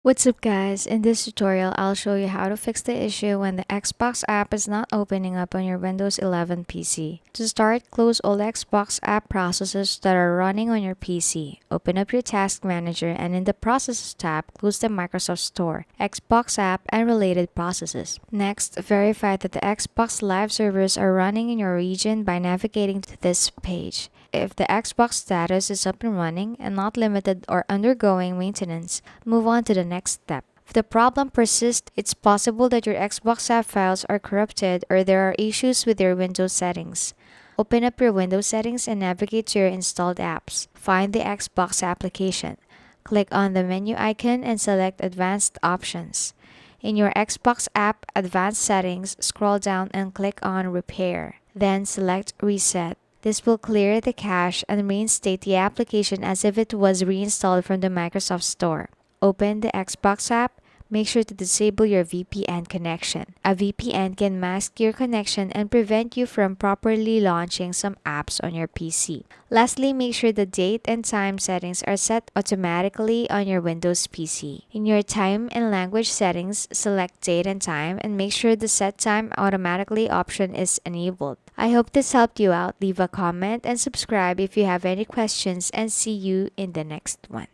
What's up guys, in this tutorial I'll show you how to fix the issue when the Xbox app is not opening up on your Windows 11 PC. To start, close all the Xbox app processes that are running on your PC. Open up your task manager and in the processes tab, close the Microsoft Store, Xbox app and related processes. Next, verify that the Xbox Live servers are running in your region by navigating to this page. If the Xbox status is up and running and not limited or undergoing maintenance, move on to the next step. If the problem persists, it's possible that your Xbox app files are corrupted or there are issues with your Windows settings. Open up your Windows settings and navigate to your installed apps. Find the Xbox application. Click on the menu icon and select Advanced Options. In your Xbox app Advanced Settings, scroll down and click on Repair. Then select Reset. This will clear the cache and reinstate the application as if it was reinstalled from the Microsoft Store. Open the Xbox app. Make sure to disable your VPN connection. A VPN can mask your connection and prevent you from properly launching some apps on your PC. Lastly, make sure the date and time settings are set automatically on your Windows PC. In your time and language settings, select date and time and make sure the set time automatically option is enabled. I hope this helped you out. Leave a comment and subscribe if you have any questions and see you in the next one.